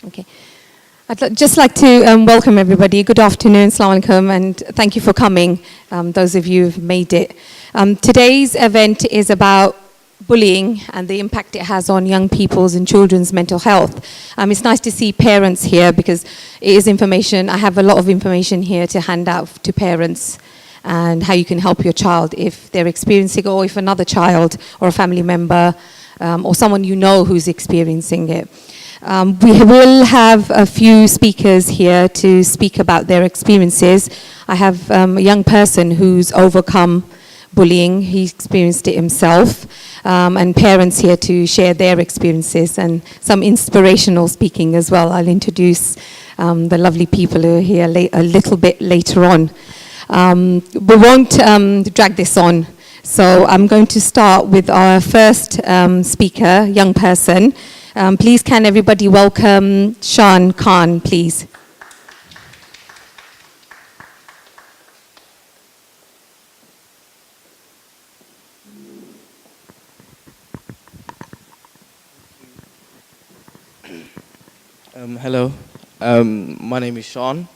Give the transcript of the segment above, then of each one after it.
Okay. Just like to welcome everybody. Good afternoon, Assalamu alaikum, and thank you for coming, those of you who've made it. Today's event is about bullying and the impact it has on young people's and children's mental health. It's nice to see parents here because it is information. I have a lot of information here to hand out to parents and how you can help your child if they're experiencing it, or if another child or a family member or someone you know who's experiencing it. We will have a few speakers here to speak about their experiences. I have a young person who's overcome bullying. He experienced it himself, and parents here to share their experiences and some inspirational speaking as well. I'll introduce the lovely people who are here a little bit later on. We won't drag this on, so I'm going to start with our first speaker, young person. Please can everybody welcome Sean Khan, please. Hello, my name is Sean.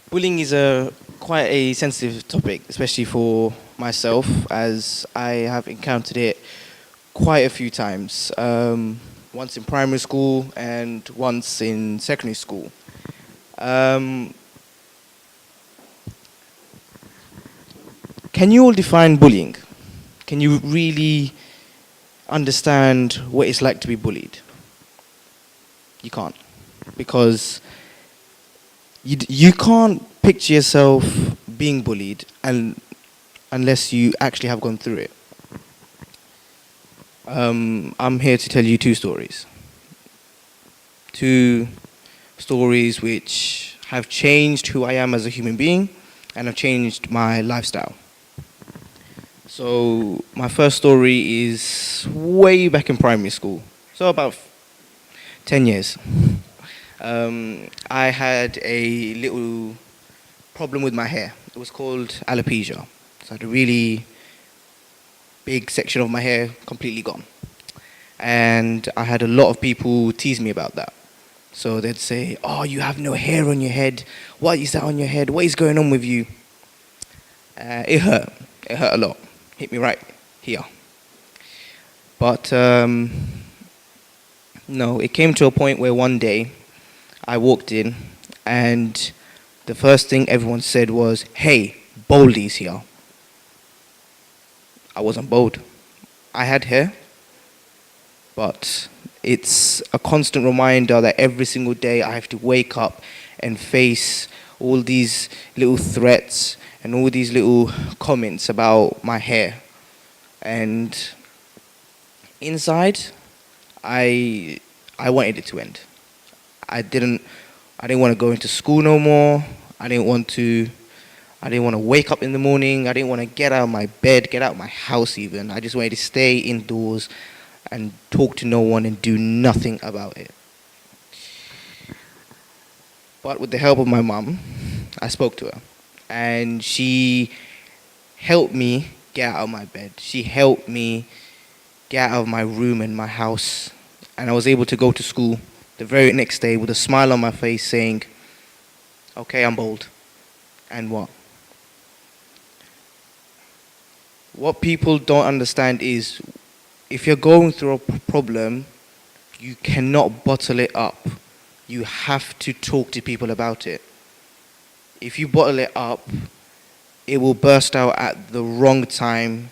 Bullying is quite a sensitive topic, especially for myself, as I have encountered it quite a few times. Once in primary school and once in secondary school. Can you all define bullying? Can you really understand what it's like to be bullied? You can't, because you can't picture yourself being bullied unless you actually have gone through it. I'm here to tell you two stories. Two stories which have changed who I am as a human being and have changed my lifestyle. So my first story is way back in primary school, so about 10 years. I had a little problem with my hair. It was called alopecia. So I had a really big section of my hair completely gone. And I had a lot of people tease me about that. So they'd say, "Oh, you have no hair on your head. What is that on your head? What is going on with you?" It hurt. It hurt a lot. Hit me right here. But no, it came to a point where one day I walked in and the first thing everyone said was, "Hey, Boldy's here." I wasn't bold. I had hair, but it's a constant reminder that every single day I have to wake up and face all these little threats and all these little comments about my hair. And inside, I wanted it to end. I didn't want to go into school no more. I didn't want to wake up in the morning. I didn't want to get out of my bed, get out of my house even. I just wanted to stay indoors and talk to no one and do nothing about it. But with the help of my mum, I spoke to her. And she helped me get out of my bed. She helped me get out of my room and my house. And I was able to go to school the very next day with a smile on my face saying, "Okay, I'm bold." And what? What people don't understand is if you're going through a problem, you cannot bottle it up. You have to talk to people about it. If you bottle it up, it will burst out at the wrong time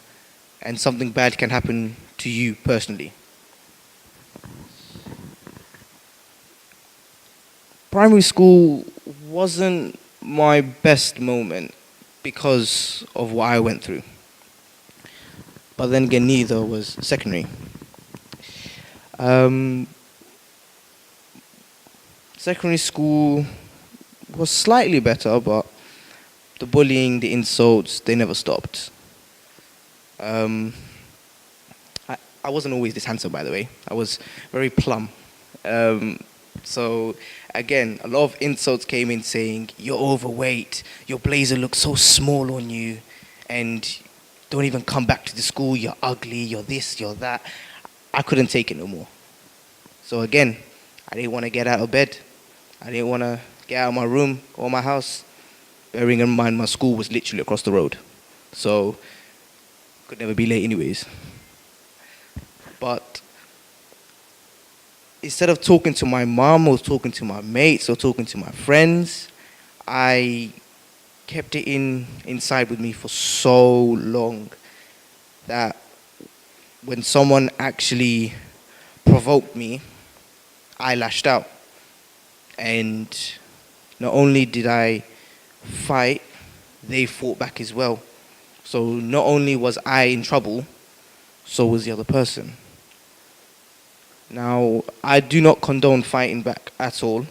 and something bad can happen to you personally. Primary school wasn't my best moment because of what I went through. But then again, neither was secondary. Secondary school was slightly better, but the bullying, the insults, they never stopped. I wasn't always this handsome, by the way. I was very plump. So again, a lot of insults came in saying, "You're overweight, your blazer looks so small on you, and don't even come back to the school, you're ugly, you're this, you're that." I couldn't take it no more. So again, I didn't want to get out of bed. I didn't want to get out of my room or my house. Bearing in mind, my school was literally across the road. So, could never be late anyways. But instead of talking to my mom or talking to my mates or talking to my friends, I kept it inside with me for so long that when someone actually provoked me, I lashed out. And not only did I fight, they fought back as well. So not only was I in trouble, so was the other person. Now, I do not condone fighting back at all,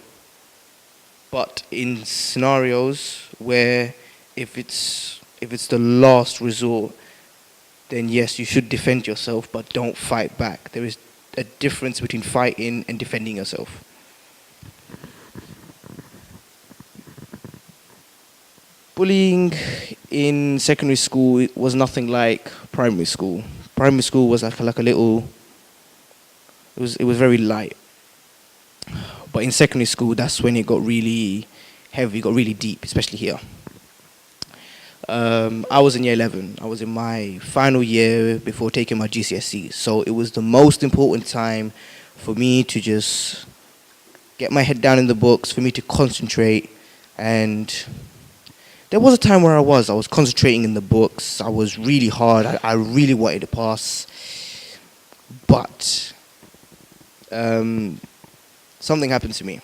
but in scenarios where if it's the last resort, then yes, you should defend yourself, but don't fight back. There is a difference between fighting and defending yourself. Bullying in secondary school was nothing like primary school. Primary school was like a little. It was very light. But in secondary school, that's when it got really heavy, got really deep, especially here. I was in year 11. I was in my final year before taking my GCSEs. So it was the most important time for me to just get my head down in the books, for me to concentrate. And there was a time where I was concentrating in the books. I was really hard. I really wanted to pass. But something happened to me.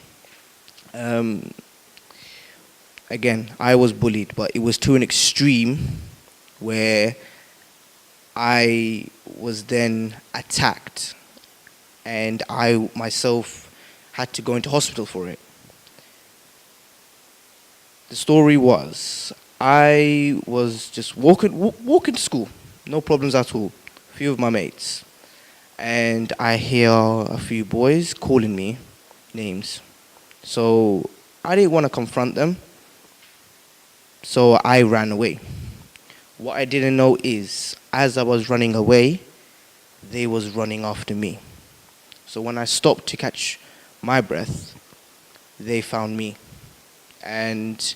Again, I was bullied, but it was to an extreme where I was then attacked, and I myself had to go into hospital for it. The story was, I was just walking to school, no problems at all, a few of my mates, and I hear a few boys calling me names. So I didn't want to confront them, so I ran away. What I didn't know is, as I was running away, they was running after me. So when I stopped to catch my breath, they found me. And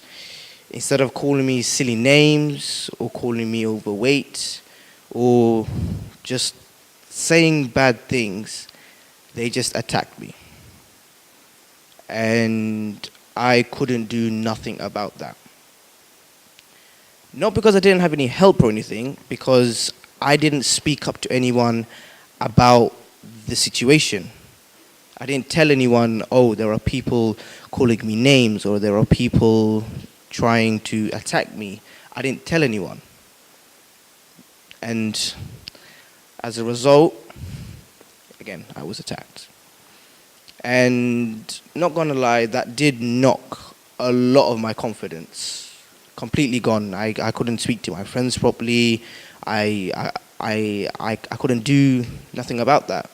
instead of calling me silly names or calling me overweight or just saying bad things, they just attacked me. And I couldn't do nothing about that. Not because I didn't have any help or anything, because I didn't speak up to anyone about the situation. I didn't tell anyone, oh, there are people calling me names or there are people trying to attack me. I didn't tell anyone. And as a result, again, I was attacked. And not gonna lie, that did knock a lot of my confidence. Completely gone. I couldn't speak to my friends properly. I couldn't do nothing about that.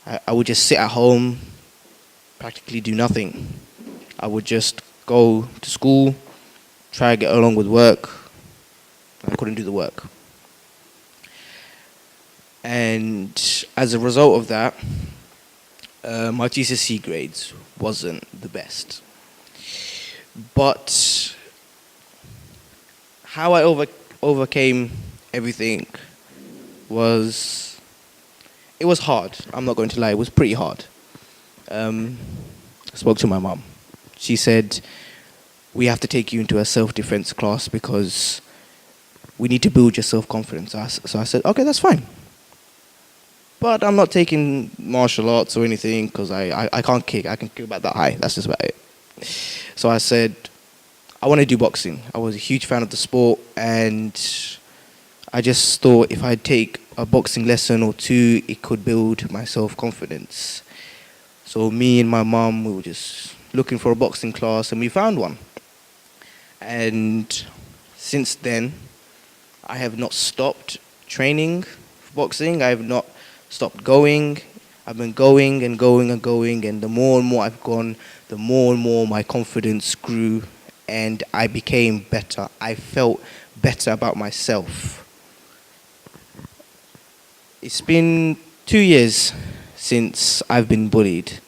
I would just sit at home, practically do nothing. I would just go to school, try to get along with work. I couldn't do the work. And as a result of that, my GCSE grades wasn't the best. But how I overcame everything was, it was hard. I'm not going to lie, it was pretty hard. I spoke to my mom. She said, we have to take you into a self-defense class because we need to build your self-confidence. So I said, okay, that's fine. But I'm not taking martial arts or anything because I can't kick. I can kick about that high. That's just about it. So I said, I want to do boxing. I was a huge fan of the sport, and I just thought if I take a boxing lesson or two, it could build my self-confidence. So me and my mum, we were just looking for a boxing class, and we found one. And since then, I have not stopped training for boxing. I have not stopped going. I've been going and going and going, and the more and more I've gone, the more and more my confidence grew, and I became better. I felt better about myself. It's been 2 years since I've been bullied.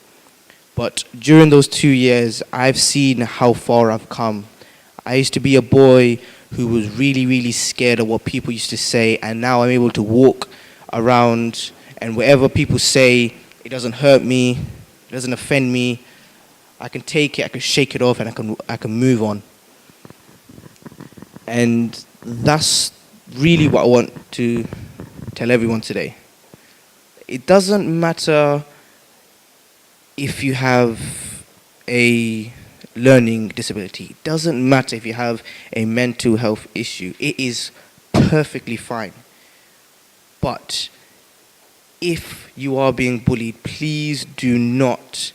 But during those 2 years, I've seen how far I've come. I used to be a boy who was really, really scared of what people used to say, and now I'm able to walk around, and whatever people say, it doesn't hurt me, it doesn't offend me. I can take it, I can shake it off, and I can move on. And that's really what I want to tell everyone today. It doesn't matter if you have a learning disability. It doesn't matter if you have a mental health issue. It is perfectly fine. But if you are being bullied, please do not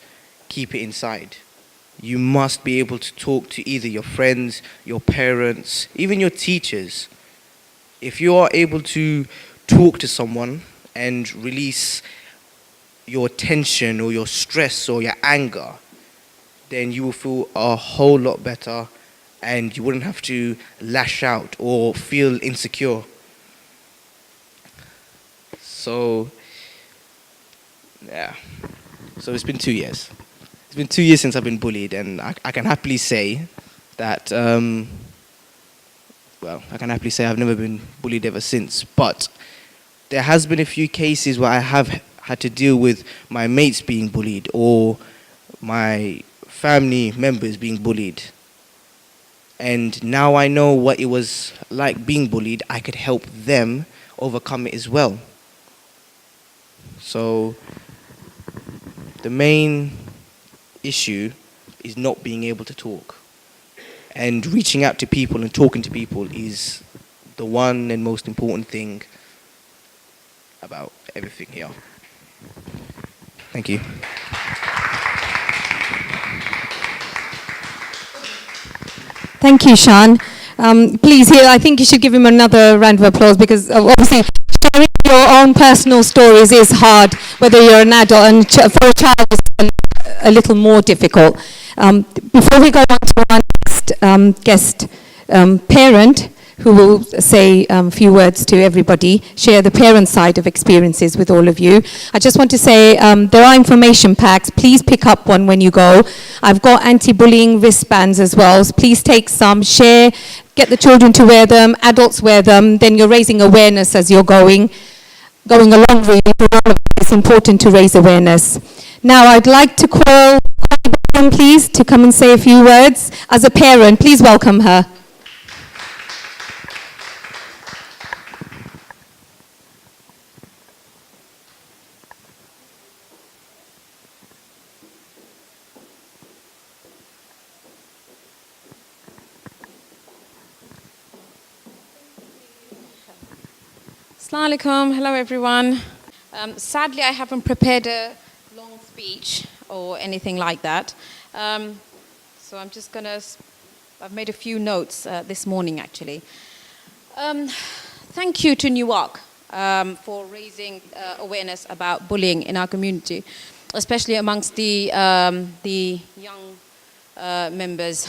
keep it inside. You must be able to talk to either your friends, your parents, even your teachers. If you are able to talk to someone and release your tension or your stress or your anger, then you will feel a whole lot better and you wouldn't have to lash out or feel insecure. So, yeah. So it's been 2 years. It's been 2 years since I've been bullied, and I can happily say that, I can happily say I've never been bullied ever since. But there has been a few cases where I have had to deal with my mates being bullied or my family members being bullied. And now I know what it was like being bullied. I could help them overcome it as well. So the main issue is not being able to talk. And reaching out to people and talking to people is the one and most important thing about everything here. Thank you. Thank you, Sean. Please, here, I think you should give him another round of applause because obviously sharing your own personal stories is hard, whether you're an adult, and for a child it's a little more difficult. Before we go on to our next guest parent, who will say a few words to everybody, share the parent side of experiences with all of you. I just want to say there are information packs. Please pick up one when you go. I've got anti-bullying wristbands as well. So please take some, share, get the children to wear them, adults wear them. Then you're raising awareness as you're going along really. For all of us, it's important to raise awareness. Now I'd like to call please to come and say a few words. As a parent, please welcome her. Assalamu alaikum. Hello, everyone. Sadly, I haven't prepared a long speech or anything like that. So I'm just I've made a few notes this morning, actually. Thank you to Newark for raising awareness about bullying in our community, especially amongst the young members,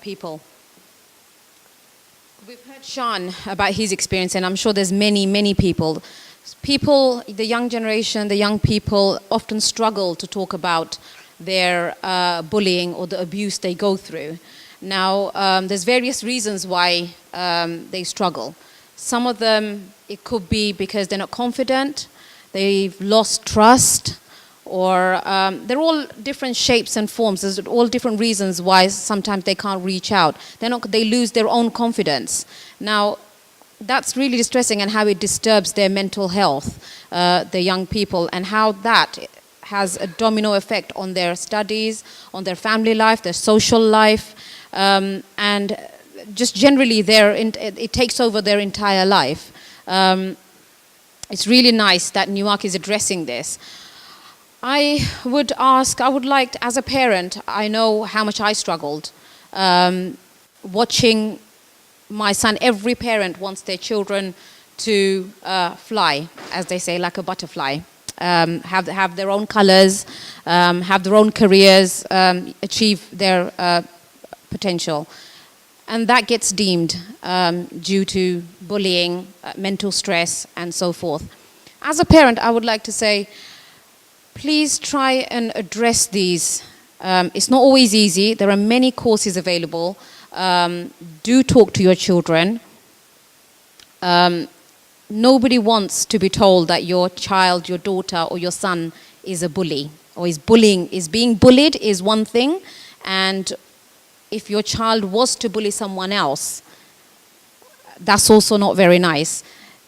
people. We've heard Sean about his experience, and I'm sure there's many people. The young generation, the young people often struggle to talk about their bullying or the abuse they go through. Now, there's various reasons why they struggle. Some of them, it could be because they're not confident, they've lost trust, or they're all different shapes and forms. There's all different reasons why sometimes they can't reach out. They lose their own confidence. Now, that's really distressing, and how it disturbs their mental health, the young people, and how that has a domino effect on their studies, on their family life, their social life, and just generally it takes over their entire life. It's really nice that Newark is addressing this. I would like, as a parent, I know how much I struggled watching my son. Every parent wants their children to fly, as they say, like a butterfly, have their own colors, have their own careers, achieve their potential. And that gets deemed due to bullying, mental stress, and so forth. As a parent, I would like to say, please try and address these. It's not always easy. There are many courses available. Do talk to your children. Nobody wants to be told that your child, your daughter, or your son is a bully or is bullying. Is being bullied is one thing, and if your child was to bully someone else, that's also not very nice.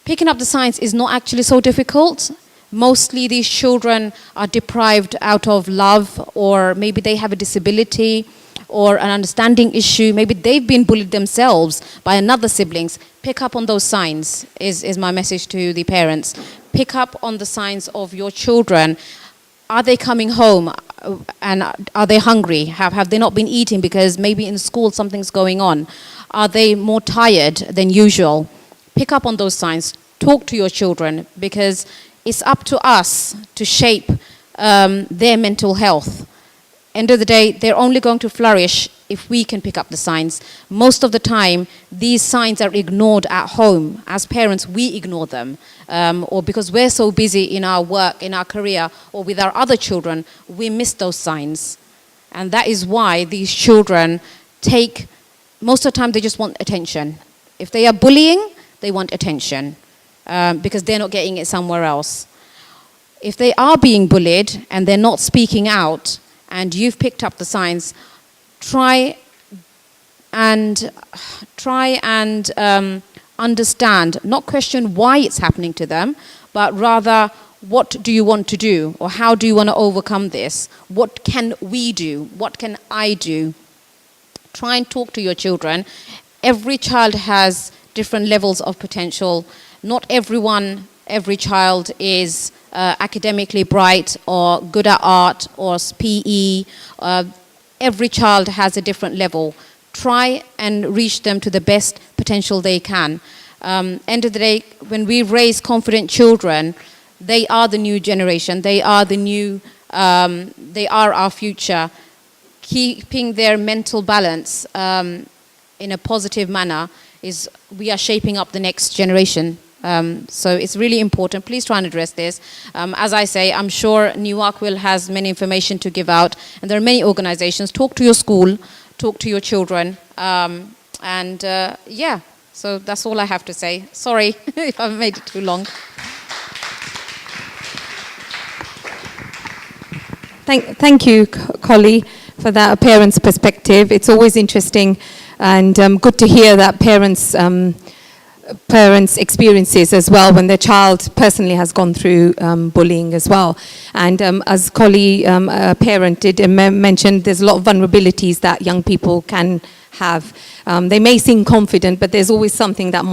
Picking up the signs is not actually so difficult. Mostly these children are deprived out of love, or maybe they have a disability or an understanding issue. Maybe they've been bullied themselves by another siblings. Pick up on those signs is my message to the parents. Pick up on the signs of your children. Are they coming home and are they hungry? Have they not been eating because maybe in school something's going on? Are they more tired than usual? Pick up on those signs. Talk to your children, because it's up to us to shape their mental health. End of the day, they're only going to flourish if we can pick up the signs. Most of the time, these signs are ignored at home. As parents, we ignore them. Or because we're so busy in our work, in our career, or with our other children, we miss those signs. And that is why these children most of the time, they just want attention. If they are bullying, they want attention. Because they're not getting it somewhere else. If they are being bullied and they're not speaking out, and you've picked up the signs, try and understand, not question why it's happening to them, but rather, what do you want to do? Or how do you want to overcome this? What can we do? What can I do? Try and talk to your children. Every child has different levels of potential. Not every child is academically bright or good at art or PE. Every child has a different level. Try and reach them to the best potential they can. End of the day, when we raise confident children, they are the new generation. They are they are our future. Keeping their mental balance in a positive manner we are shaping up the next generation. So it's really important. Please try and address this. As I say, I'm sure Newark has many information to give out, and there are many organizations. Talk to your school, talk to your children, yeah. So that's all I have to say. Sorry if I've made it too long. Thank you, Collie, for that parent's perspective. It's always interesting and good to hear that parents' experiences as well when their child personally has gone through bullying as well. And as Collie, a parent, did mention, there's a lot of vulnerabilities that young people can have. They may seem confident, but there's always something that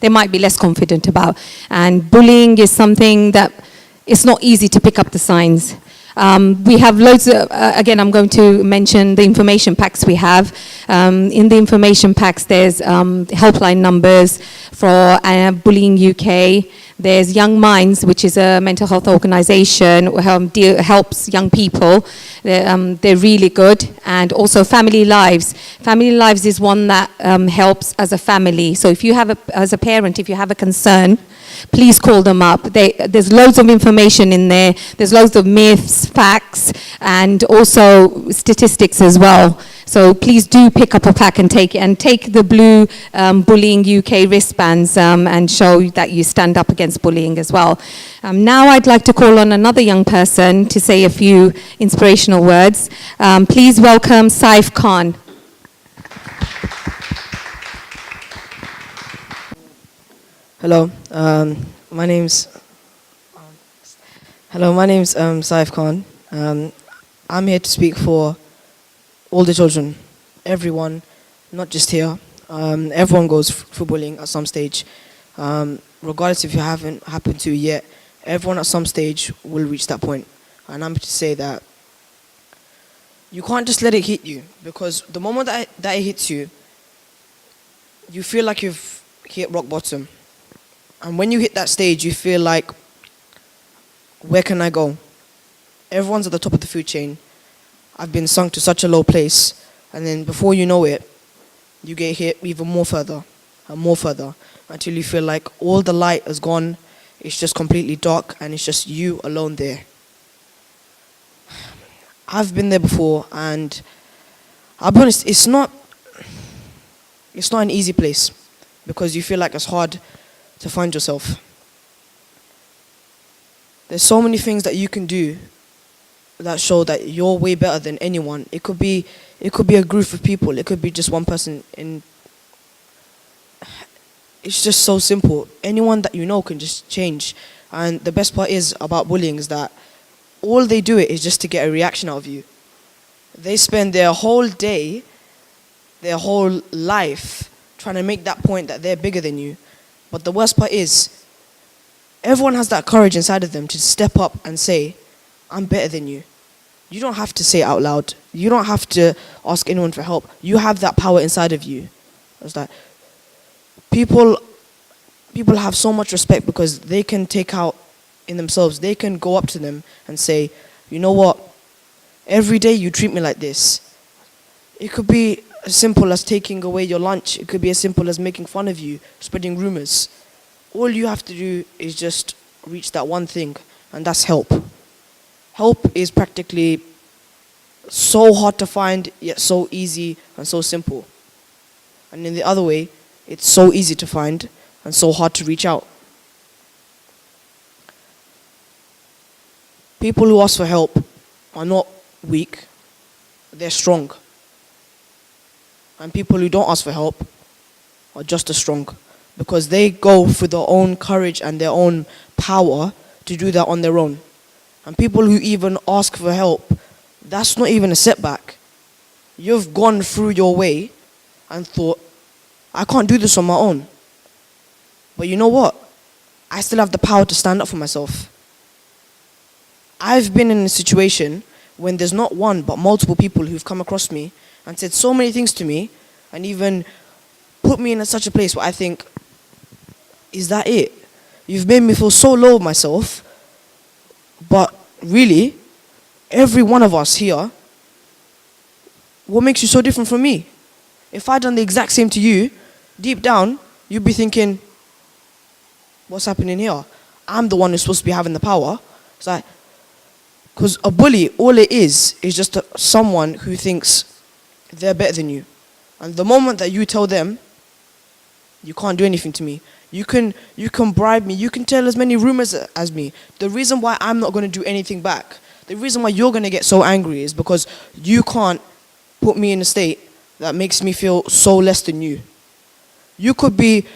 they might be less confident about. And bullying is something that it's not easy to pick up the signs. We have loads of, again, I'm going to mention the information packs we have. In the information packs, there's helpline numbers for Bullying UK. There's Young Minds, which is a mental health organization, helps young people. They're really good. And also Family Lives. Family Lives is one that helps as a family. So if you have as a parent, if you have a concern, please call them up. There's loads of information in there. There's loads of myths, facts, and also statistics as well. So please do pick up a pack and take it. And take the blue Bullying UK wristbands and show that you stand up against bullying as well. Now I'd like to call on another young person to say a few inspirational words. Please welcome Saif Khan. Hello, my name's Saif Khan. I'm here to speak for all the children, everyone, not just here. Everyone goes through bullying at some stage. Regardless if you haven't happened to yet, everyone at some stage will reach that point. And I'm here to say that you can't just let it hit you, because the moment that it hits you, you feel like you've hit rock bottom. And when you hit that stage, you feel like, where can I go? Everyone's at the top of the food chain. I've been sunk to such a low place. And then before you know it, you get hit even more further and more further, until you feel like all the light has gone. It's just completely dark and it's just you alone there. I've been there before, and I'll be honest, it's not an easy place because you feel like it's hard to find yourself. There's so many things that you can do that show that you're way better than anyone. It could be a group of people. It could be just one person. It's just so simple. Anyone that you know can just change. And the best part is about bullying is that all they do it is just to get a reaction out of you. They spend their whole day, their whole life trying to make that point that they're bigger than you. But the worst part is, everyone has that courage inside of them to step up and say, I'm better than you. You don't have to say it out loud. You don't have to ask anyone for help. You have that power inside of you. It's like people have so much respect because they can take out in themselves. They can go up to them and say, you know what? Every day you treat me like this. It could be as simple as taking away your lunch. It could be as simple as making fun of you, spreading rumors. All you have to do is just reach that one thing, and that's help. Help is practically so hard to find, yet so easy and so simple. And in the other way, it's so easy to find and so hard to reach out. People who ask for help are not weak, they're strong. And people who don't ask for help are just as strong because they go for their own courage and their own power to do that on their own. And people who even ask for help, that's not even a setback. You've gone through your way and thought, I can't do this on my own. But you know what? I still have the power to stand up for myself. I've been in a situation when there's not one but multiple people who've come across me and said so many things to me and even put me in such a place where I think, is that it? You've made me feel so low of myself. But really, every one of us here, what makes you so different from me? If I'd done the exact same to you, deep down, you'd be thinking, what's happening here? I'm the one who's supposed to be having the power. It's like, because a bully, all it is just someone who thinks they're better than you. And the moment that you tell them, you can't do anything to me, you can bribe me, you can tell as many rumors as me. The reason why I'm not going to do anything back, the reason why you're going to get so angry is because you can't put me in a state that makes me feel so less than you. You could be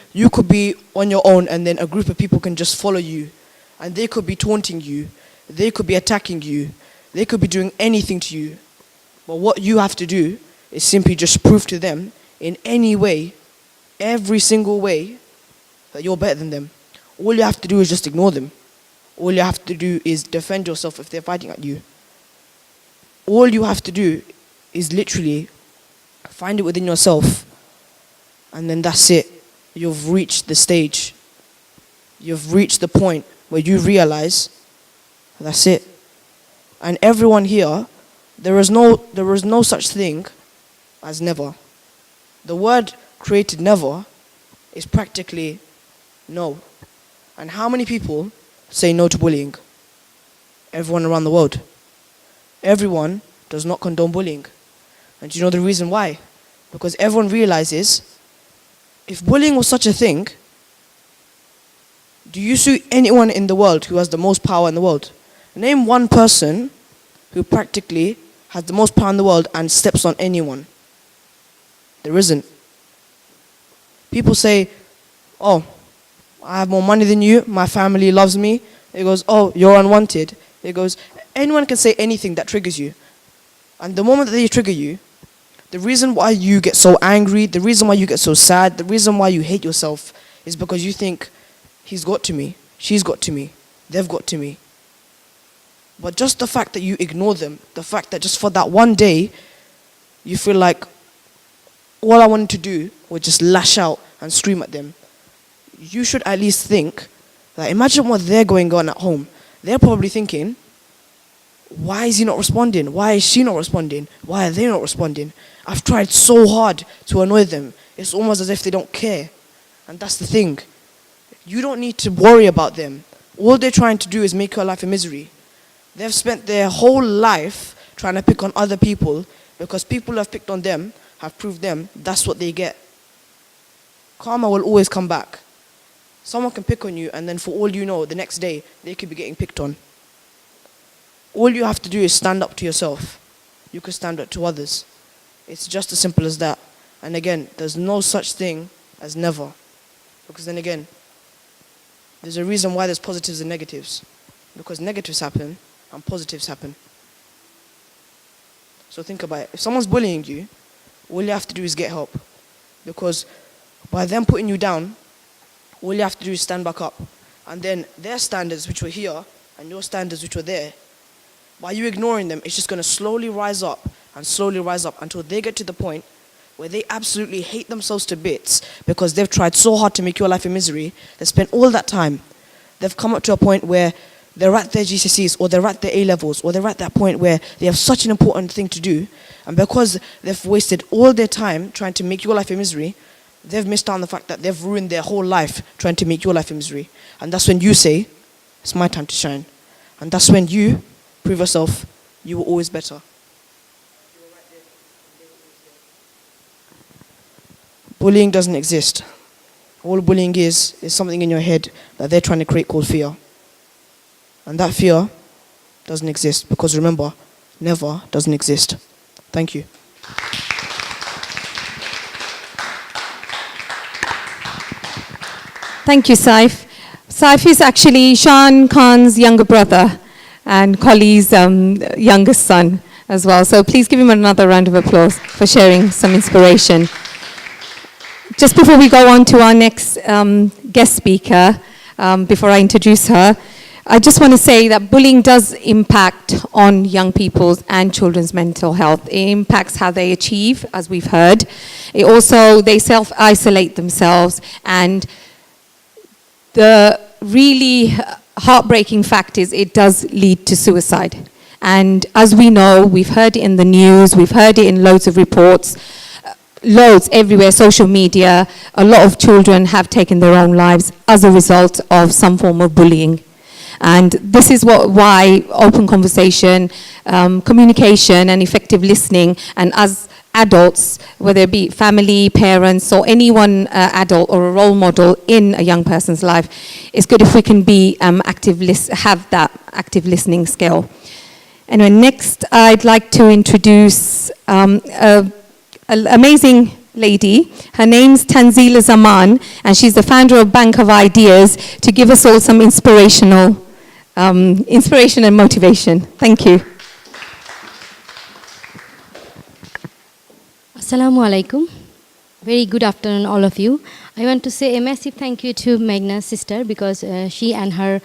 on your own and then a group of people can just follow you and they could be taunting you, they could be attacking you, they could be doing anything to you. But what you have to do is simply just prove to them in any way, every single way, that you're better than them. All you have to do is just ignore them. All you have to do is defend yourself if they're fighting at you. All you have to do is literally find it within yourself, and then that's it. You've reached the stage. You've reached the point where you realize that's it. And everyone here, there is no such thing as never. The word created never is practically no. And how many people say no to bullying? Everyone around the world. Everyone does not condone bullying. And do you know the reason why? Because everyone realizes if bullying was such a thing, do you see anyone in the world who has the most power in the world? Name one person who practically has the most power in the world and steps on anyone. There isn't. People say, oh, I have more money than you, my family loves me. It goes, oh, you're unwanted. It goes, anyone can say anything that triggers you. And the moment that they trigger you, the reason why you get so angry, the reason why you get so sad, the reason why you hate yourself is because you think, he's got to me, she's got to me, they've got to me. But just the fact that you ignore them, the fact that just for that one day, you feel like all I wanted to do was just lash out and scream at them. You should at least think that imagine what they're going on at home. They're probably thinking, why is he not responding? Why is she not responding? Why are they not responding? I've tried so hard to annoy them. It's almost as if they don't care. And that's the thing. You don't need to worry about them. All they're trying to do is make your life a misery. They've spent their whole life trying to pick on other people because people who have picked on them have proved them that's what they get. Karma will always come back. Someone can pick on you and then for all you know, the next day, they could be getting picked on. All you have to do is stand up to yourself. You can stand up to others. It's just as simple as that. And again, there's no such thing as never. Because then again, there's a reason why there's positives and negatives. Because negatives happen and positives happen. So think about it. If someone's bullying you, all you have to do is get help. Because by them putting you down, all you have to do is stand back up. And then their standards, which were here, and your standards, which were there, by you ignoring them, it's just going to slowly rise up until they get to the point where they absolutely hate themselves to bits because they've tried so hard to make your life a misery. They spent all that time. They've come up to a point where they're at their GCSEs or they're at their A-levels or they're at that point where they have such an important thing to do. And because they've wasted all their time trying to make your life a misery, they've missed out on the fact that they've ruined their whole life trying to make your life a misery. And that's when you say, it's my time to shine. And that's when you prove yourself, you were always better. Bullying doesn't exist. All bullying is something in your head that they're trying to create called fear. And that fear doesn't exist because remember, never doesn't exist. Thank you. Thank you, Saif. Saif is actually Shan Khan's younger brother and Koli's youngest son as well. So please give him another round of applause for sharing some inspiration. Just before we go on to our next guest speaker, before I introduce her, I just want to say that bullying does impact on young people's and children's mental health. It impacts how they achieve, as we've heard. It also, they self-isolate themselves, and the really heartbreaking fact is it does lead to suicide. And as we know, we've heard it in the news, we've heard it in loads of reports, loads everywhere, social media, a lot of children have taken their own lives as a result of some form of bullying. And this is why open conversation, communication and effective listening, and as adults, whether it be family, parents, or any one adult or a role model in a young person's life, it's good if we can be have that active listening skill. Anyway, next I'd like to introduce an amazing lady. Her name's Tanzila Zaman, and she's the founder of Bank of Ideas to give us all some inspiration and motivation. Thank you. Assalamu alaikum. Very good afternoon, all of you. I want to say a massive thank you to Meghna's sister because she and her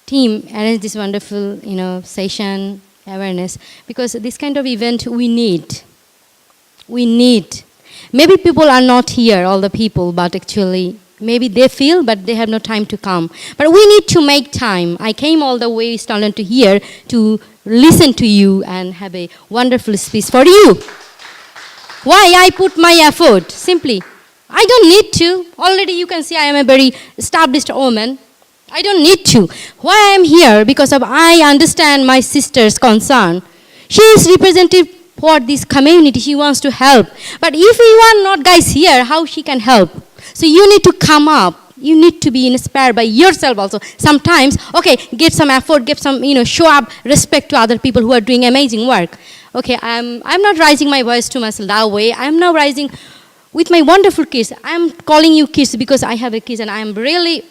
team arranged this wonderful, session, awareness. Because this kind of event we need. We need. Maybe people are not here, all the people, but actually maybe they feel, but they have no time to come. But we need to make time. I came all the way, Stalin, to here to listen to you and have a wonderful speech for you. Why I put my effort? Simply, I don't need to. Already you can see I am a very established woman. I don't need to. Why I am here? Because I understand my sister's concern. She is representative for this community. She wants to help. But if you are not guys here, how she can help? So you need to come up. You need to be inspired by yourself also. Sometimes, okay, give some effort, give some, show up respect to other people who are doing amazing work. Okay, I'm not raising my voice to myself that way. I'm now rising with my wonderful kids. I'm calling you kids because I have a kids and I'm really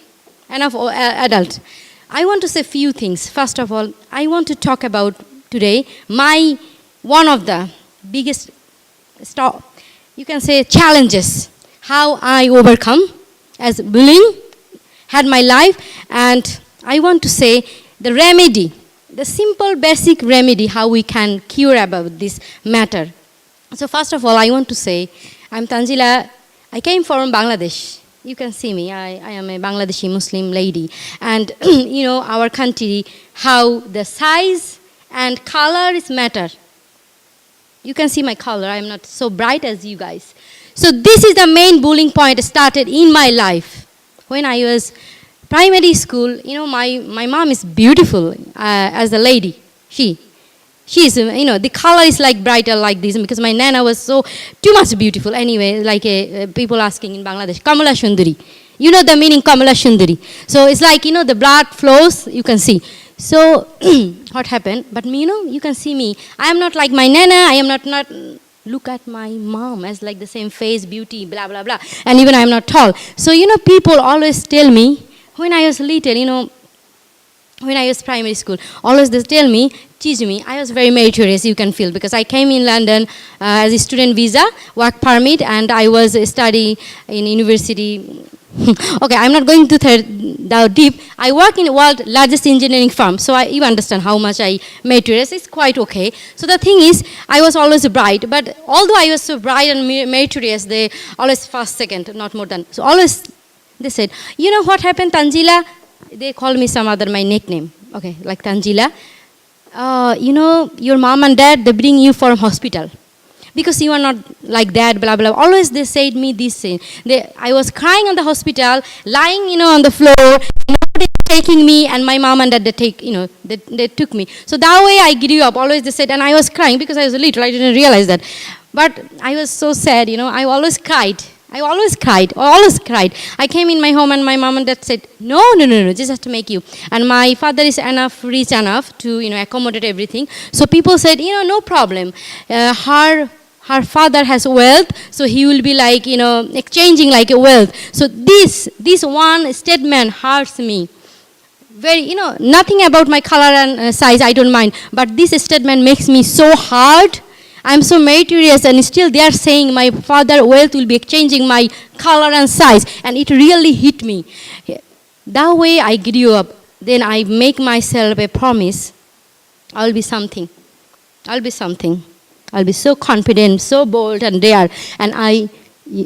enough adult. I want to say a few things. First of all, I want to talk about today one of the biggest, you can say, challenges, how I overcome as bullying, had my life, and I want to say the remedy, the simple basic remedy, how we can cure about this matter. So first of all, I want to say, I'm Tanzila, I came from Bangladesh. You can see me, I am a Bangladeshi Muslim lady. And our country, how the size and color is matter. You can see my color, I'm not so bright as you guys. So this is the main bullying point started in my life. When I was primary school, my mom is beautiful as a lady, she. She's, the color is like brighter like this because my Nana was so too much beautiful. Anyway, like people asking in Bangladesh, Kamala Shundari. You know the meaning Kamala Shundari. So it's like, the blood flows, you can see. So what happened? But you can see me. I am not like my Nana. I am not look at my mom as like the same face, beauty, blah, blah, blah. And even I am not tall. So, people always tell me, when I was little, when I was primary school, always they tell me, teach me. I was very meritorious, you can feel, because I came in London as a student visa, work permit, and I was studying in university. Okay, I'm not going to down deep. I work in the world's largest engineering firm, so you understand how much I meritorious. It's quite okay. So the thing is, I was always bright, but although I was so bright and meritorious, they always first, second, not more than. So always, they said, you know what happened, Tanjila? They called me some other, my nickname, okay, like Tanjila. Your mom and dad, they bring you from hospital because you are not like that, blah, blah. Always they said me this thing. I was crying on the hospital, lying, on the floor, nobody taking me, and my mom and dad, they took me. So that way I grew up, always they said, and I was crying because I was little, I didn't realize that. But I was so sad, I always cried. I always cried. I came in my home and my mom and dad said, no, just have to make you. And my father is rich enough to, accommodate everything. So people said, no problem. Her father has wealth, so he will be like, exchanging like a wealth. So this one statement hurts me. Very, nothing about my color and size, I don't mind. But this statement makes me so hard. I'm so meritorious, and still they are saying my father wealth will be exchanging my color and size, and it really hit me. That way I grew up. Then I make myself a promise. I'll be something. I'll be so confident, so bold and dare. And I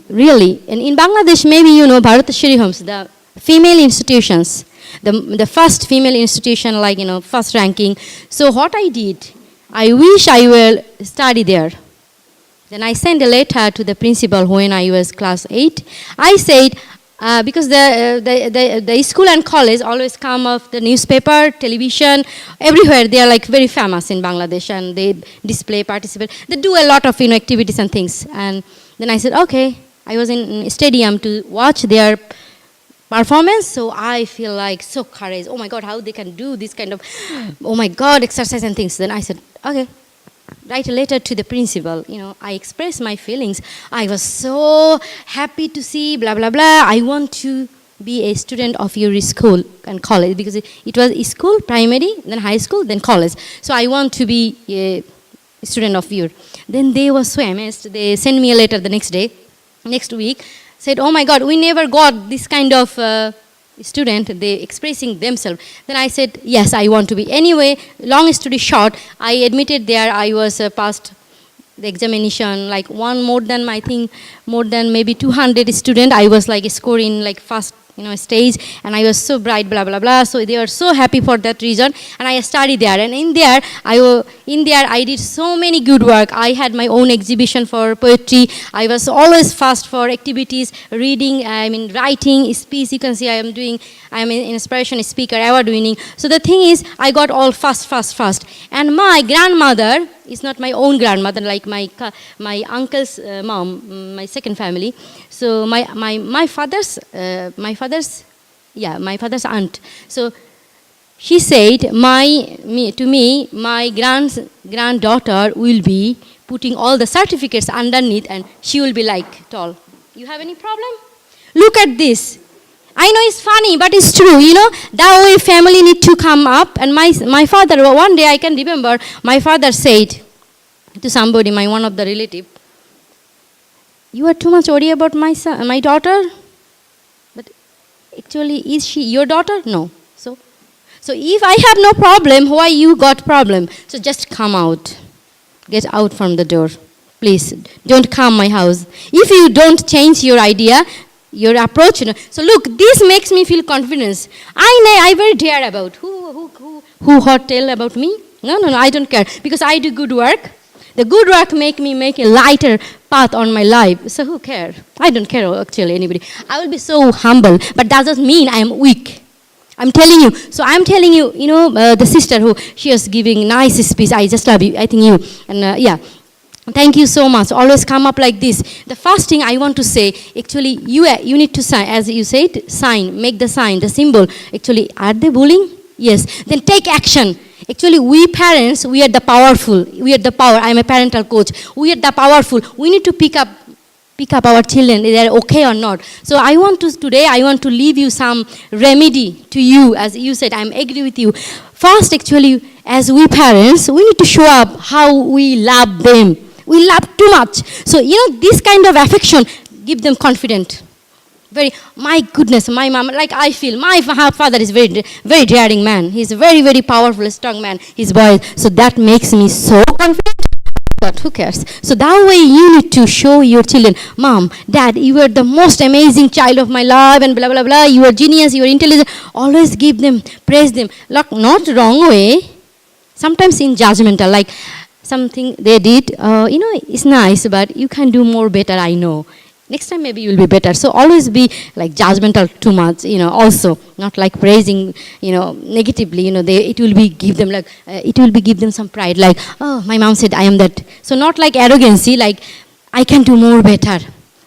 really, and in Bangladesh, maybe Bharat Shri Homes, the female institutions, the first female institution, like, first ranking. So what I did, I wish I will study there. Then I sent a letter to the principal when I was class 8. I said, because the school and college always come off the newspaper, television, everywhere. They are like very famous in Bangladesh, and they display, participate. They do a lot of activities and things. And then I said, okay. I was in stadium to watch their performance, so I feel like so courage. Oh my God, how they can do this kind of, oh my God, exercise and things. Then I said, okay, write a letter to the principal. I expressed my feelings. I was so happy to see, blah, blah, blah. I want to be a student of your school and college, because it was school, primary, then high school, then college. So I want to be a student of your. Then they were so amazed. They sent me a letter the next week, said, oh my God, we never got this kind of student, they expressing themselves. Then I said, yes, I want to be. Anyway, long story short, I admitted there. I was passed the examination, like more than maybe 200 students. I was like scoring like first stage, and I was so bright, blah, blah, blah. So they were so happy for that reason, and I studied there. And in there, I did so many good work. I had my own exhibition for poetry. I was always first for activities, reading, writing, speech. You can see I am an inspiration speaker, award winning. So the thing is, I got all first. And my grandmother is not my own grandmother, like my uncle's mom, my second family. So my father's aunt. So she said to me, my granddaughter will be putting all the certificates underneath, and she will be like tall. You have any problem? Look at this. I know it's funny, but it's true, That way family need to come up. And my father, one day I can remember, my father said to somebody, one of the relative, you are too much worried about my daughter? But actually, is she your daughter? No. So if I have no problem, why you got problem? So just come out. Get out from the door. Please, don't come my house. If you don't change your idea, your approach, So look, this makes me feel confidence. I very dare about. Who hot tell about me? No, I don't care. Because I do good work. The good work make a lighter path on my life. So who cares? I don't care actually anybody. I will be so humble, but that doesn't mean I am weak. I'm telling you. So I'm telling you, the sister who, she was giving nice speech. I just love you. I think you. And yeah. Thank you so much. Always come up like this. The first thing I want to say, actually, you need to sign, as you said, sign, make the sign, the symbol. Actually, are they bullying? Yes. Then take action. Actually, we parents, we are the powerful. We are the power. I'm a parental coach. We are the powerful. We need to pick up our children, if they're okay or not. So I want to leave you some remedy to you. As you said, I'm agree with you. First, actually, as we parents, we need to show up how we love them. We love too much. So, this kind of affection, give them confidence. My goodness, my mom, like I feel, my father is very, very daring man. He's a very, very powerful, strong man, his boy. So that makes me so confident. But who cares? So that way you need to show your children, Mom, Dad, you are the most amazing child of my life and blah, blah, blah. You are genius, you are intelligent. Always give them, praise them. Like, not wrong way. Sometimes in judgmental, like something they did, it's nice, but you can do more better, I know. Next time maybe you will be better. So always be like judgmental too much, also not like praising, negatively, it will be give them some pride, like, oh, my mom said I am that. So not like arrogancy, like I can do more better,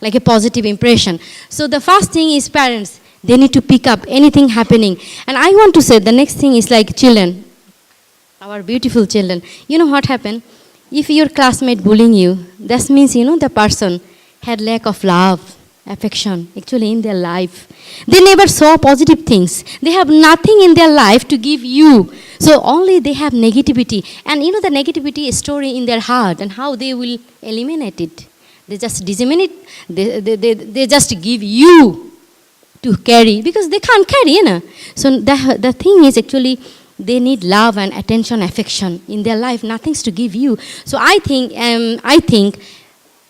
like a positive impression. So the first thing is parents, they need to pick up anything happening. And I want to say the next thing is like children, our beautiful children. You know what happened? If your classmate bullying you, that means, the person had lack of love, affection, actually in their life. They never saw positive things. They have nothing in their life to give you. So only they have negativity. And the negativity is stored in their heart, and how they will eliminate it. They just disseminate, they just give you to carry, because they can't carry, So the thing is actually, they need love and attention, affection in their life, nothing's to give you. So I think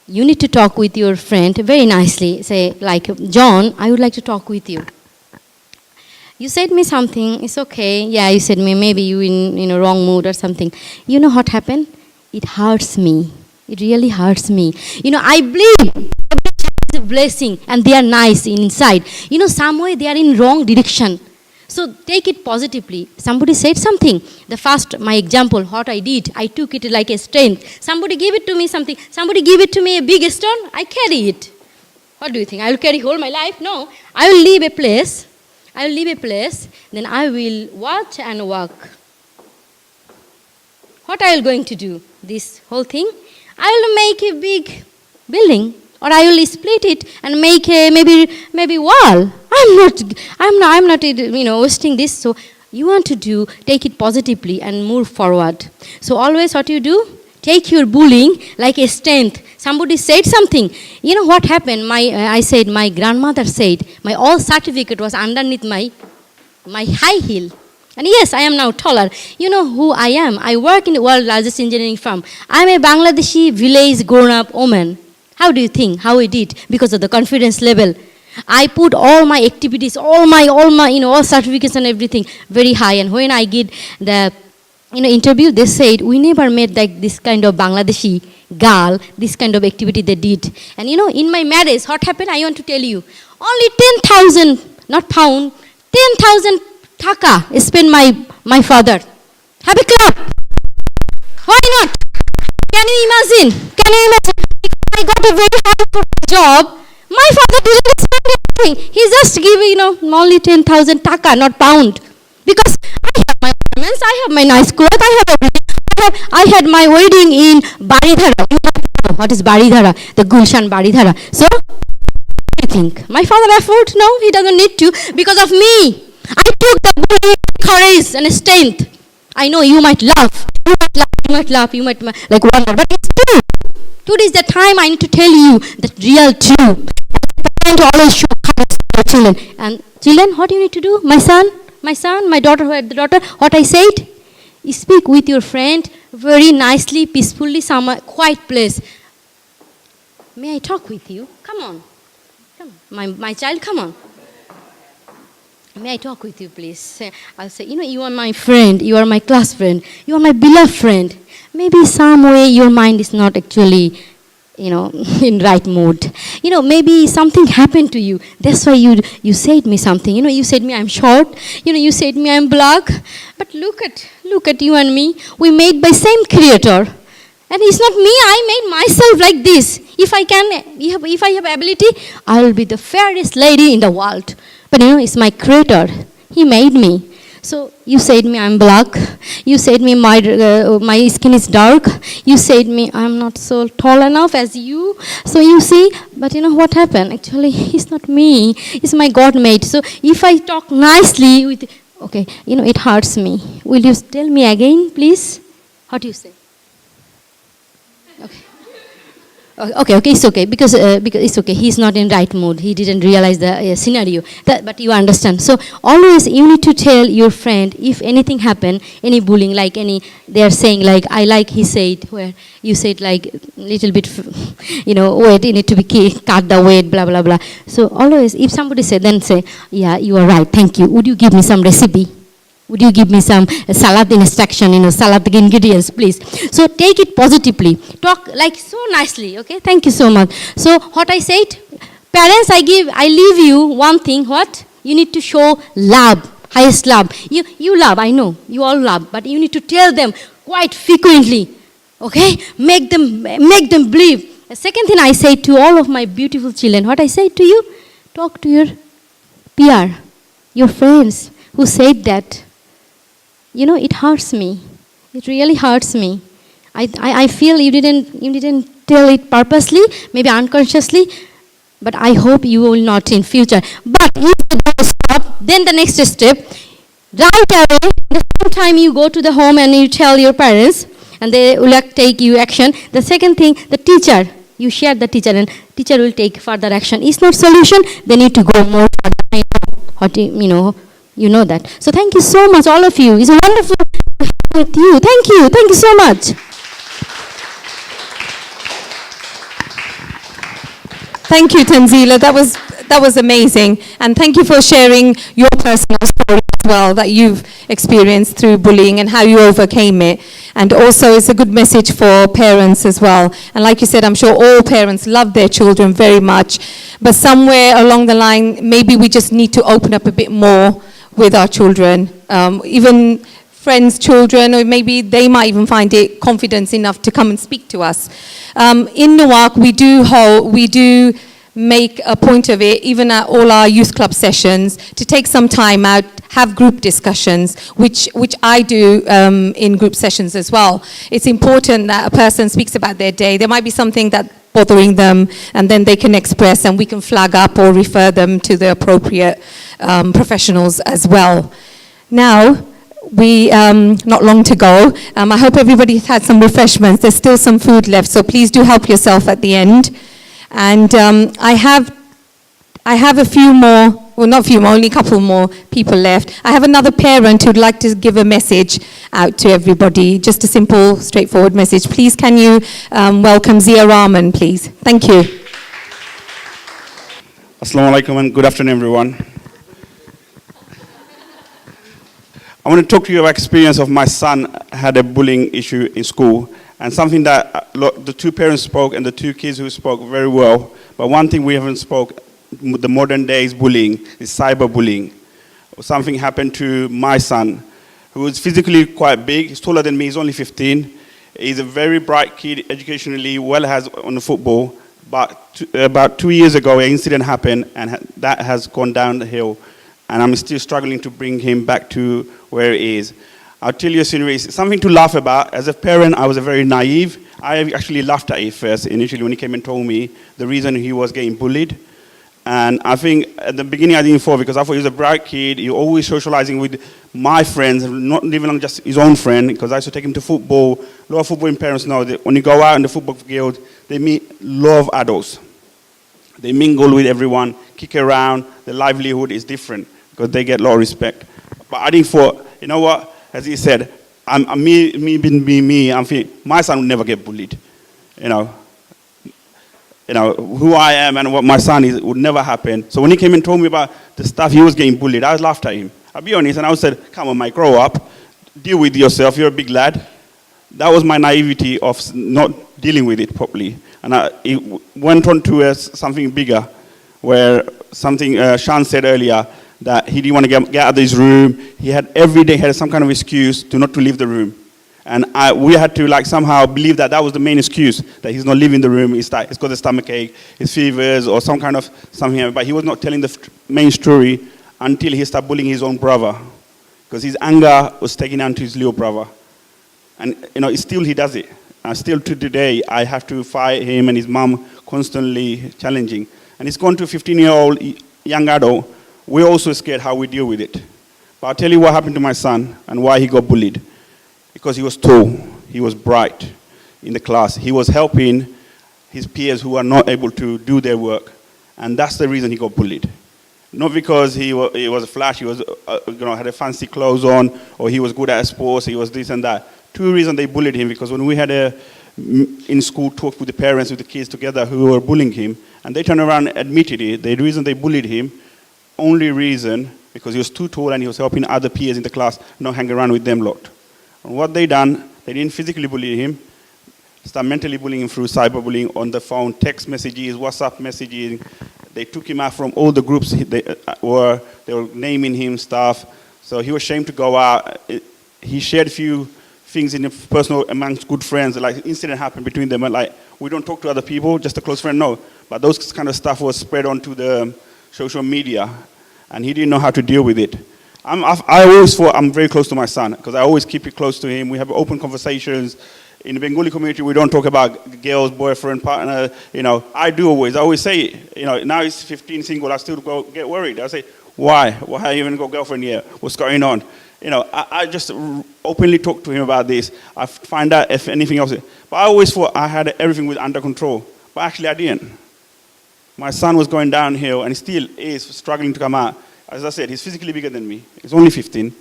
you need to talk with your friend very nicely. Say, like, John, I would like to talk with you. You said me something, it's okay. Yeah, you said me, maybe you in wrong mood or something. You know what happened? It hurts me. It really hurts me. I believe it's a blessing and they are nice inside. Some way they are in wrong direction. So take it positively. Somebody said something. The first, my example, what I did, I took it like a strength. Somebody gave it to me something. Somebody gave it to me a big stone. I carry it. What do you think? I will carry whole my life? No. I will leave a place. Then I will watch and walk. What I will going to do? This whole thing? I will make a big building. Or I will split it and make a maybe wall. I'm not wasting this. So you want to do, take it positively and move forward. So always what you do, take your bullying like a strength. Somebody said something. You know what happened? My grandmother said, my all certificate was underneath my high heel. And yes, I am now taller. You know who I am? I work in the world's largest engineering firm. I'm a Bangladeshi village grown-up woman. How do you think? How I did? Because of the confidence level. I put all my activities, all my all certificates and everything very high. And when I did the interview, they said, we never met like this kind of Bangladeshi girl, this kind of activity they did. And in my marriage, what happened? I want to tell you. Only 10,000, not pound, 10,000 taka spent my father. Have a clap. Why not? Can you imagine? I got a very hard job. My father didn't spend anything. He just gave, only 10,000 taka, not pound. Because I have my ornaments, I have my nice clothes, I have everything. I had my wedding in Baridhara. What is Baridhara? The Gulshan Baridhara. So, I think my father afford? No, he doesn't need to. Because of me. I took the courage and strength. I know you might laugh. You might like wonder. But it's true. Today is the time I need to tell you the real truth. And to always show kindness to your children. And children, what do you need to do? My son, my daughter, what I said? Speak with your friend very nicely, peacefully, some quiet place. May I talk with you? Come on. My child, come on. May I talk with you, please? I'll say, you are my friend, you are my class friend, you are my beloved friend. Maybe some way your mind is not actually in right mood. Maybe something happened to you. That's why you said me something. You said me I'm short. You said me I'm black. But look at you and me. We made by same creator. And it's not me. I made myself like this. If I have ability, I will be the fairest lady in the world. But it's my creator. He made me. So you said me I'm black. You said me my skin is dark. You said me I'm not so tall enough as you. So you see, but what happened? Actually, it's not me. It's my God made. So if I talk nicely with, okay, it hurts me. Will you tell me again, please? How do you say? Okay. Okay, it's okay because it's okay. He's not in right mood. He didn't realize the scenario. But you understand. So always you need to tell your friend if anything happen, any bullying, like they are saying like I like he said where you said like little bit, weight you need to be cut the weight, blah blah blah. So always if somebody said, then say, yeah, you are right. Thank you. Would you give me some recipe? Would you give me some salad instruction, salad ingredients, please? So take it positively. Talk like so nicely, okay? Thank you so much. So what I said, parents, I leave you one thing, what? You need to show love, highest love. You love, I know, you all love, but you need to tell them quite frequently, okay? Make them believe. The second thing I say to all of my beautiful children, what I say to you, talk to your peer, your friends who said that. It hurts me. It really hurts me. I feel you didn't tell it purposely, maybe unconsciously, but I hope you will not in future. But if you don't stop, then the next step, right away, the same time you go to the home and you tell your parents, and they will take you action. The second thing, the teacher, you share the teacher, and teacher will take further action. It's not solution, they need to go more further. You know that. So thank you so much, all of you. It's wonderful to be with you. Thank you so much. Thank you, Tanzila. That was amazing. And thank you for sharing your personal story as well that you've experienced through bullying and how you overcame it. And also it's a good message for parents as well. And like you said, I'm sure all parents love their children very much. But somewhere along the line, maybe we just need to open up a bit more with our children, even friends' children, or maybe they might even find it confidence enough to come and speak to us. In Newark, we do make a point of it, even at all our youth club sessions, to take some time out, have group discussions, which I do in group sessions as well. It's important that a person speaks about their day. There might be something that bothering them, and then they can express, and we can flag up or refer them to the appropriate professionals as well. Now, not long to go. I hope everybody's had some refreshments. There's still some food left, so please do help yourself at the end. And I have a few more, well, not a few more, only a couple more people left. I have another parent who'd like to give a message out to everybody, just a simple, straightforward message. Please, can you welcome Zia Rahman, please? Thank you. Assalamu alaikum and good afternoon, everyone. I want to talk to you about experience of my son had a bullying issue in school, and something that the two parents spoke and the two kids who spoke very well. But one thing we haven't spoke, the modern days bullying, is cyberbullying. Something happened to my son, who was physically quite big. He's taller than me. He's only 15. He's a very bright kid, educationally well has on the football. But about 2 years ago, an incident happened, and that has gone down the hill. And I'm still struggling to bring him back to where he is. I'll tell you a scenario. It's something to laugh about. As a parent, I was very naive. I actually laughed at it first, initially, when he came and told me the reason he was getting bullied. And I think at the beginning I didn't fall because I thought he was a bright kid. He always socializing with my friends, not even just his own friend, because I used to take him to football. A lot of footballing parents know that when you go out in the football field, they meet a lot of adults. They mingle with everyone, kick around. The livelihood is different because they get a lot of respect. But I didn't thought, you know what, as he said, me being me, I'm thinking, my son will never get bullied. You know, who I am and what my son is would never happen. So when he came and told me about the stuff he was getting bullied, I laughed at him. I'll be honest, and I said, come on, Mike, grow up. Deal with yourself. You're a big lad. That was my naivety of not dealing with it properly. And it went on to something bigger, where something Sean said earlier, that he didn't want to get out of his room. He had every day had some kind of excuse to not to leave the room. And we had to like somehow believe that that was the main excuse, that he's not leaving the room. He's got a stomach ache, his fevers, or some kind of something. But he was not telling the main story until he started bullying his own brother, because his anger was taken on to his little brother. And still he does it. And still to today, I have to fight him and his mom constantly challenging. And it's gone to a 15-year-old young adult. We're also scared how we deal with it. But I'll tell you what happened to my son and why he got bullied. Because he was tall, he was bright in the class. He was helping his peers who are not able to do their work. And that's the reason he got bullied. Not because he was a flash, he was, had a fancy clothes on, or he was good at sports, he was this and that. Two reasons they bullied him, because when we had in school talk with the parents, with the kids together who were bullying him, and they turned around and admitted it, the reason they bullied him, only reason, because he was too tall and he was helping other peers in the class not hang around with them lot. And what they done, they didn't physically bully him, start mentally bullying him through cyberbullying on the phone, text messages, WhatsApp messaging. They took him out from all the groups they were naming him stuff. So he was ashamed to go out. He shared a few things in personal amongst good friends, like incident happened between them, and like, we don't talk to other people, just a close friend, no. But those kind of stuff was spread onto the social media, and he didn't know how to deal with it. I always thought I'm very close to my son, because I always keep it close to him. We have open conversations. In the Bengali community, we don't talk about girls, boyfriend, partner. I always say, now he's 15, single, I still get worried. I say, why? Why even got girlfriend here? What's going on? I just openly talk to him about this. I find out if anything else. But I always thought I had everything under control. But actually, I didn't. My son was going downhill, and he still is struggling to come out. As I said, he's physically bigger than me. He's only 15.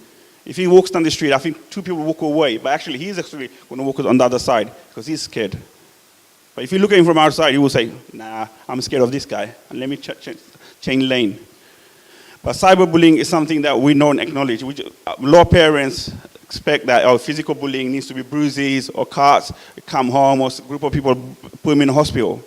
If he walks down the street, I think two people walk away. But actually, he's actually going to walk on the other side, because he's scared. But if you look at him from outside, he will say, nah, I'm scared of this guy, and let me change lane. But cyberbullying is something that we don't acknowledge. A lot of parents expect that physical bullying needs to be bruises or cuts, come home, or a group of people put him in a hospital.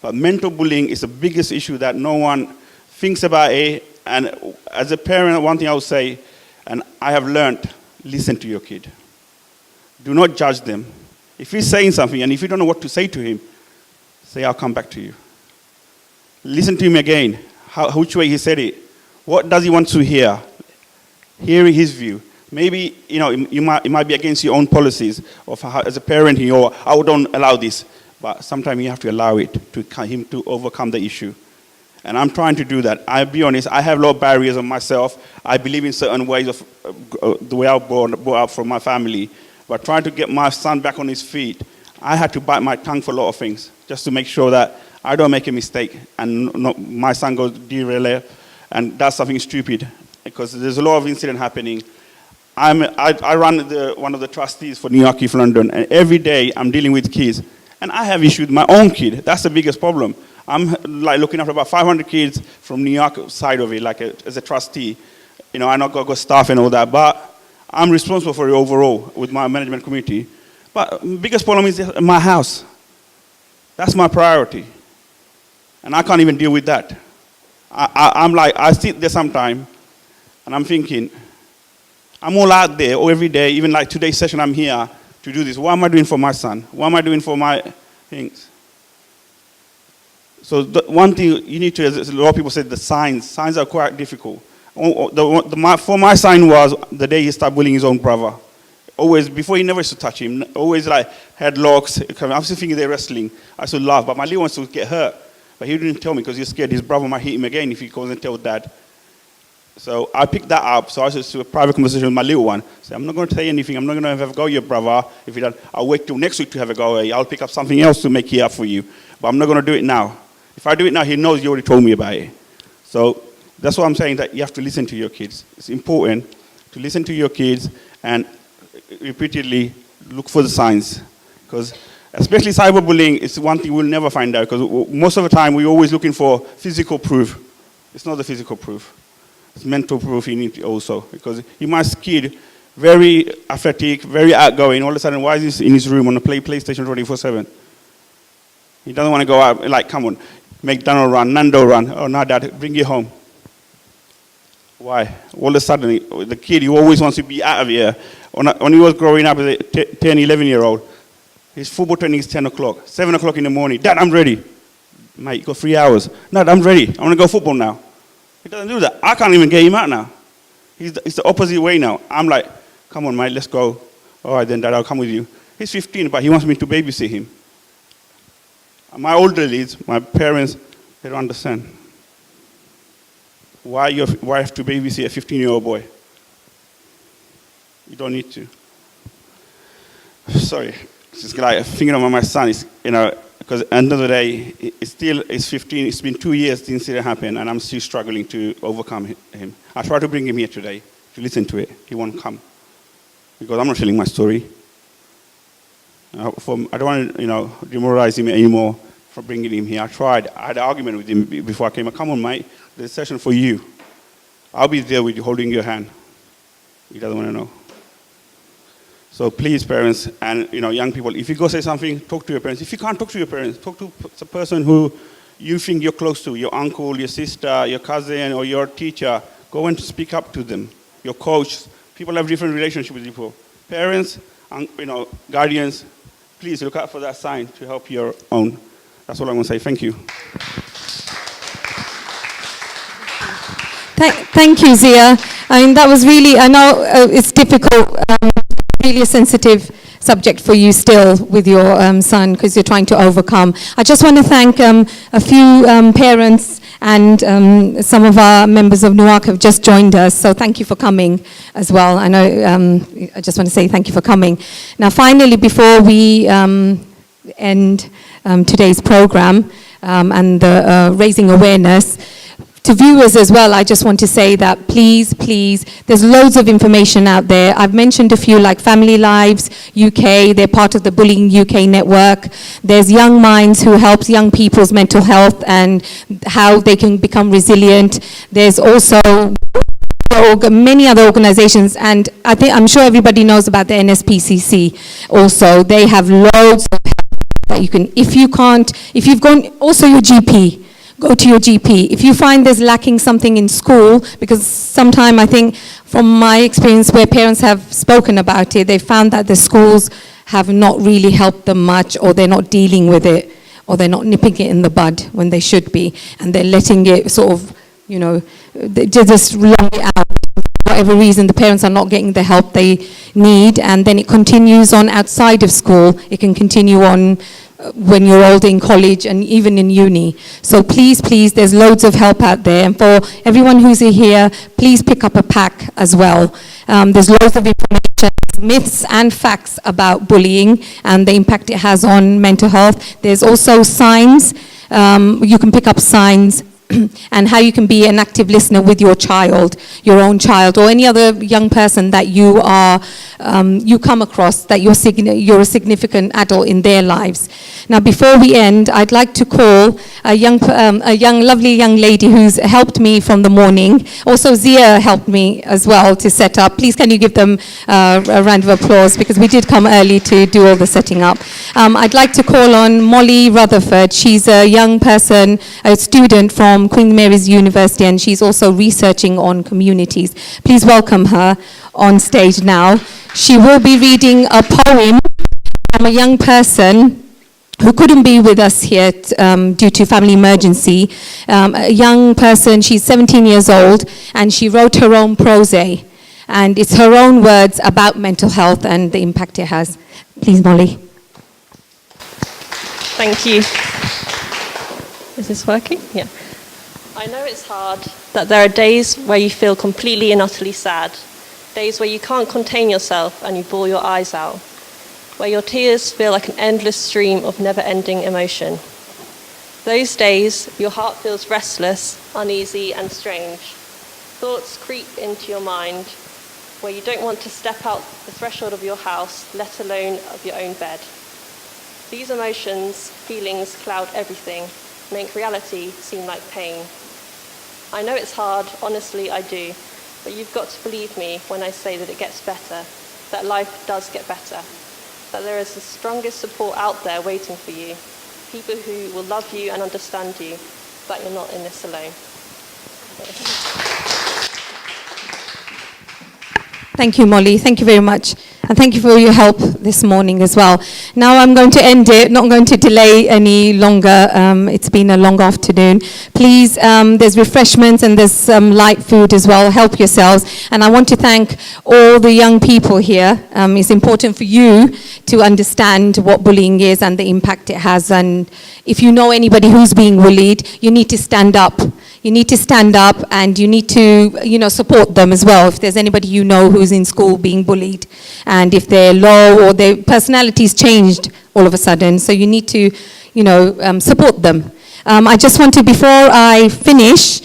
But mental bullying is the biggest issue that no one thinks about it. And as a parent, one thing I would say, and I have learned, listen to your kid. Do not judge them. If he's saying something, and if you don't know what to say to him, say, I'll come back to you. Listen to him again, which way he said it. What does he want to hear? Hear his view. Maybe, it might be against your own policies of how, as a parent, I don't allow this. But sometimes you have to allow it to him to overcome the issue. And I'm trying to do that. I'll be honest, I have a lot of barriers on myself. I believe in certain ways of the way I was brought up from my family. But trying to get my son back on his feet, I had to bite my tongue for a lot of things, just to make sure that I don't make a mistake and my son goes derail and does something stupid. Because there's a lot of incident happening. I run one of the trustees for Newark, East London, and every day I'm dealing with kids. And I have issues with my own kid. That's the biggest problem. I'm like looking after about 500 kids from New York side of it, like as a trustee. I not got staff and all that, but I'm responsible for it overall with my management committee. But biggest problem is my house. That's my priority. And I can't even deal with that. I sit there sometime, and I'm thinking, I'm all out there every day, even like today's session I'm here to do this. What am I doing for my son? What am I doing for my things? So the one thing you need to, as a lot of people said, the signs are quite difficult. For my sign was the day he started bullying his own brother. Always, before he never used to touch him, always like headlocks. I was thinking they're wrestling. I used to laugh, but my little wants to get hurt. But he didn't tell me because he was scared his brother might hit him again if he goes and tell dad. So I picked that up. So I was to a private conversation with my little one. So I'm not going to say anything. I'm not going to have a go at your brother. If he does, I'll wait till next week to have a go at you. I'll pick up something else to make it up for you. But I'm not going to do it now. If I do it now, he knows you already told me about it. So that's what I'm saying, that you have to listen to your kids. It's important to listen to your kids and repeatedly look for the signs. Because especially cyberbullying is one thing we'll never find out. Because most of the time, we're always looking for physical proof. It's not the physical proof. It's mental proof you need also. Because you might kid very athletic, very outgoing. All of a sudden, why is he in his room on a PlayStation 24/7? He doesn't want to go out. Like, come on, McDonald's run, Nando run. Oh, no, Dad, bring you home. Why? All of a sudden, the kid, he always wants to be out of here. When he was growing up as a 10, 11-year-old, his football training is 10 o'clock, 7 o'clock in the morning. Dad, I'm ready. Mate, you got 3 hours. No, I'm ready. I want to go football now. He doesn't do that. I can't even get him out now. It's the opposite way now. I'm like, come on, mate, let's go. All right, then, Dad, I'll come with you. He's 15, but he wants me to babysit him. My older leads, my parents, they don't understand. Why you have to babysit a 15-year-old boy? You don't need to. Sorry, it's just like thinking about my son. Is, because at the end of the day, it's 15. It's been 2 years since it happened, and I'm still struggling to overcome him. I tried to bring him here today to listen to it. He won't come because I'm not telling my story. I don't want to, demoralize him anymore for bringing him here. I had an argument with him before I came. Come on, mate. There's a session for you. I'll be there with you, holding your hand. He doesn't want to know. So please, parents and young people, if you go say something, talk to your parents. If you can't talk to your parents, talk to the person who you think you're close to, your uncle, your sister, your cousin, or your teacher. Go and speak up to them. Your coach. People have different relationships with people. Parents, guardians, please look out for that sign to help your own. That's all I'm going to say. Thank you. Thank you, Zia. I mean, that was really, I know it's difficult, really a sensitive subject for you still with your son because you're trying to overcome. I just want to thank a few parents and some of our members of Newark have just joined us, so thank you for coming as well. I know, I just want to say thank you for coming. Now, finally, before we end today's program and the raising awareness, to viewers as well, I just want to say that please, there's loads of information out there. I've mentioned a few like Family Lives UK, they're part of the Bullying UK network. There's Young Minds who helps young people's mental health and how they can become resilient. There's also many other organizations, and I'm sure everybody knows about the NSPCC also. They have loads of help that you can, if you've gone, also your GP. Go to your GP. If you find there's lacking something in school, because sometimes I think from my experience where parents have spoken about it, they found that the schools have not really helped them much, or they're not dealing with it, or they're not nipping it in the bud when they should be, and they're letting it sort of, they just long it out. For whatever reason, the parents are not getting the help they need, and then it continues on outside of school. It can continue on when you're older in college and even in uni. So please, there's loads of help out there. And for everyone who's here, please pick up a pack as well. There's loads of information, myths and facts about bullying and the impact it has on mental health. There's also signs. You can pick up signs and how you can be an active listener with your child, your own child, or any other young person that you come across, that you're a significant adult in their lives. Now, before we end, I'd like to call a lovely young lady who's helped me from the morning. Also, Zia helped me as well to set up. Please, can you give them a round of applause, because we did come early to do all the setting up. I'd like to call on Molly Rutherford. She's a young person, a student from Queen Mary's University, and she's also researching on communities. Please welcome her on stage now. She will be reading a poem from a young person who couldn't be with us here due to family emergency. A young person, she's 17 years old, and she wrote her own prose. And it's her own words about mental health and the impact it has. Please, Molly. Thank you. Is this working? Yeah. I know it's hard, that there are days where you feel completely and utterly sad, days where you can't contain yourself and you bawl your eyes out, where your tears feel like an endless stream of never-ending emotion. Those days, your heart feels restless, uneasy, and strange. Thoughts creep into your mind where you don't want to step out the threshold of your house, let alone of your own bed. These emotions, feelings cloud everything, make reality seem like pain. I know it's hard, honestly I do, But you've got to believe me when I say that it gets better, that life does get better, that there is the strongest support out there waiting for you, people who will love you and understand you, that you're not in this alone. Thank you, Molly. Thank you very much. And thank you for your help this morning as well. Now I'm going to end it, not going to delay any longer. It's been a long afternoon. Please, there's refreshments and there's some light food as well. Help yourselves. And I want to thank all the young people here. It's important for you to understand what bullying is and the impact it has. And if you know anybody who's being bullied, you need to stand up. You need to stand up and you need to, support them as well. If there's anybody you know who's in school being bullied and if they're low or their personality's changed all of a sudden. So you need to, support them. I just want to, before I finish,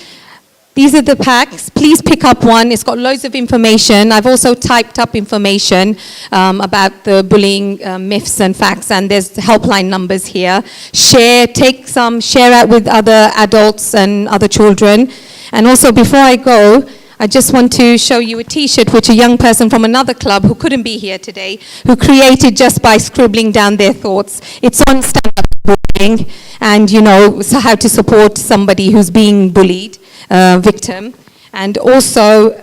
these are the packs. Please pick up one. It's got loads of information. I've also typed up information about the bullying myths and facts, and there's helpline numbers here. Share out with other adults and other children. And also, before I go, I just want to show you a T-shirt which a young person from another club who couldn't be here today, who created just by scribbling down their thoughts. It's on stand-up bullying and, so how to support somebody who's being bullied. Victim, and also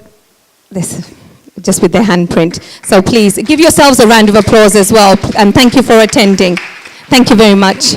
this just with their handprint. So please give yourselves a round of applause as well, and thank you for attending. Thank you very much.